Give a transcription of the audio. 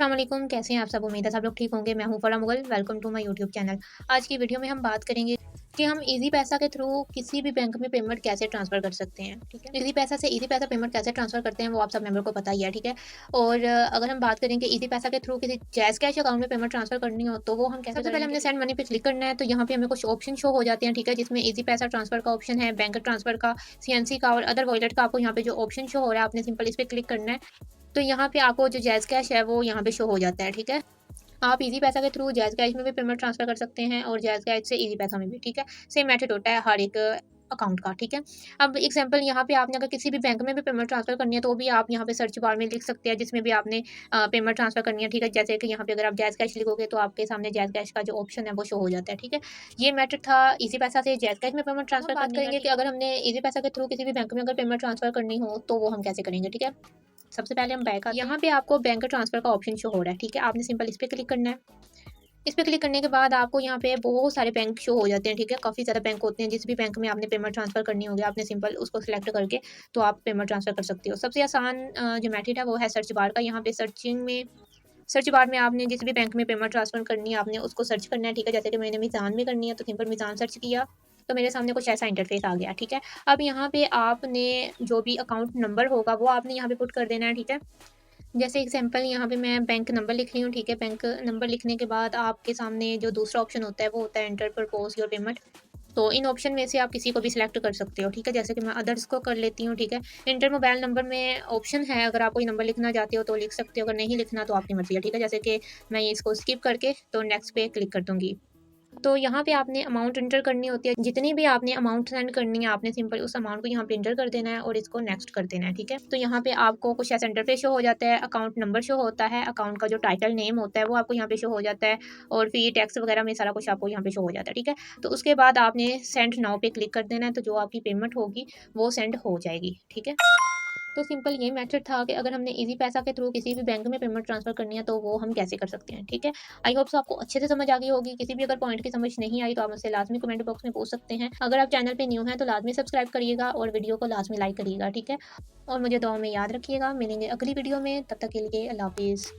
अस्सलाम वालेकुम, कैसे हैं आप सब? उम्मीद है सब लोग ठीक होंगे। मैं हूँ Farah Mughal, welcome to my YouTube channel. आज की वीडियो में हम बात करेंगे कि हम ईज़ी पैसा के थ्रू किसी भी बैंक में पेमेंट कैसे ट्रांसफ़र कर सकते हैं, ठीक है? ईज़ी पैसा से ईज़ी पैसा पेमेंट कैसे ट्रांसफ़र करते हैं वो आप सब मेंबर को पता ही है, ठीक है? और अगर हम बात करें कि ईज़ी पैसा के थ्रू किसी जैज़ कैश अकाउंट में पेमेंट ट्रांसफ़र करनी हो तो वो हम कैसे सबसे पहले हमने सेंड मनी पे क्लिक करना है, तो यहाँ पे हमें कुछ ऑप्शन शो हो जाते हैं, ठीक है? जिसमें ईज़ी पैसा ट्रांसफ़र का ऑप्शन है, बैंक ट्रांसफ़र का, सीएनसी का और अदर वॉलेट का आपको यहाँ पे जो ऑप्शन शो हो रहा है आपने सिंपल इस पे क्लिक करना है। तो यहाँ पे आपको जो जैज़ कैश है वो यहाँ पे शो हो जाता है, ठीक है? आप ईज़ी पैसा के थ्रू जैज़ कैश में भी पेमेंट ट्रांसफ़र कर सकते हैं और जैज़ कैश से ईज़ी पैसा में भी, ठीक है? सेम मेथड होता है हर एक अकाउंट का, ठीक है? अब एग्ज़ाम्पल यहाँ पे आपने अगर किसी भी बैंक में भी पेमेंट ट्रांसफ़र करनी है, तो भी आप यहाँ पे सर्च बार में लिख सकते हैं, जिसमें भी आपने पेमेंट ट्रांसफ़र करनी है, ठीक है? जैसे कि यहाँ पे अगर आप जैज़ कैश लिखोगे, तो आपके सामने जैज़ कैश का जो ऑप्शन है, वो शो हो जाता है, ठीक है? ये मेथड था ईज़ी पैसा से जैज़ कैश में पेमेंट ट्रांसफ़र बात करेंगे कि अगर हमने ईज़ी पैसा के थ्रू किसी भी बैंक में अगर पेमेंट ट्रांसफ़र करनी हो, तो वो हम कैसे करेंगे, ठीक है? सबसे पहले हम बैक आते हैं। यहाँ पे आपको बैंक ट्रांसफ़र का ऑप्शन शो हो रहा है, ठीक है? आपने सिंपल इस पे क्लिक करना है। इस पे क्लिक करने के बाद आपको यहाँ पे बहुत सारे बैंक शो हो जाते हैं, ठीक है? काफ़ी ज़्यादा बैंक होते हैं, जिस भी बैंक में आपने पेमेंट ट्रांसफ़र करनी होगी, आपने सिंपल उसको सिलेक्ट करके तो आप पेमेंट ट्रांसफ़र कर सकते हो। सबसे आसान जो मेथड है वो है सर्च बार का। यहाँ पे सर्च बार में आपने जिस भी बैंक में पेमेंट ट्रांसफ़र करनी है, आपने उसको सर्च करना है, ठीक है? जैसे कि मैंने मीज़ान में करनी है, तो सिंपल मीज़ान सर्च किया, तो मेरे सामने कुछ ऐसा इंटरफ़ेस आ गया, ठीक है? अब यहाँ पे आपने जो भी अकाउंट नंबर होगा, वो आपने यहाँ पे पुट कर देना है, ठीक है? जैसे एग्जांपल यहाँ पे मैं बैंक नंबर लिख रही हूँ, ठीक है? बैंक नंबर लिखने के बाद आपके सामने जो दूसरा ऑप्शन होता है वो होता है एंटर परपोज़ योर पेमेंट। तो इन ऑप्शन में से आप किसी को भी सिलेक्ट कर सकते हो, ठीक है? जैसे कि मैं अदर्स को कर लेती हूँ, ठीक है? इंटर मोबाइल नंबर में ऑप्शन है, अगर आप कोई नंबर लिखना चाहते हो तो लिख सकते हो, अगर नहीं लिखना तो आपकी मर्ज़ी है, ठीक है? जैसे कि मैं ये इसको स्किप करके तो नेक्स्ट पे क्लिक कर दूँगी। तो यहाँ पे आपने अमाउंट एंटर करनी होती है, जितनी भी आपने अमाउंट सेंड करनी है, आपने सिंपल उस अमाउंट को यहाँ पे एंटर कर देना है और इसको नेक्स्ट कर देना है, ठीक है? तो यहाँ पे आपको कुछ ऐसा इंटरफेस शो हो जाता है, अकाउंट नंबर शो होता है, अकाउंट का जो टाइटल नेम होता है वो आपको यहाँ पे शो हो जाता है और फ़ी, टैक्स वगैरह में सारा कुछ आपको यहाँ पे शो हो जाता है, ठीक है? तो उसके बाद आपने सेंड नाउ पे क्लिक कर देना है, तो जो आपकी पेमेंट होगी वो सेंड हो जाएगी, ठीक है? तो सिंपल ये मेथड था कि अगर हमने ईज़ी पैसा के थ्रू किसी भी बैंक में पेमेंट ट्रांसफ़र करनी है, तो वो हम कैसे कर सकते हैं, ठीक है? आई होप सो आपको अच्छे से समझ आ गई होगी। किसी भी अगर पॉइंट की समझ नहीं आई, तो आप मुझसे लाज़मी कमेंट बॉक्स में पूछ सकते हैं। अगर आप चैनल पे न्यू हैं, तो लाज़मी सब्सक्राइब करिएगा और वीडियो को लाज़मी लाइक करिएगा, ठीक है? और मुझे दुआ में याद रखिएगा। मिलेंगे अगली वीडियो में, तब तक के लिए अल्लाह हाफ़िज़।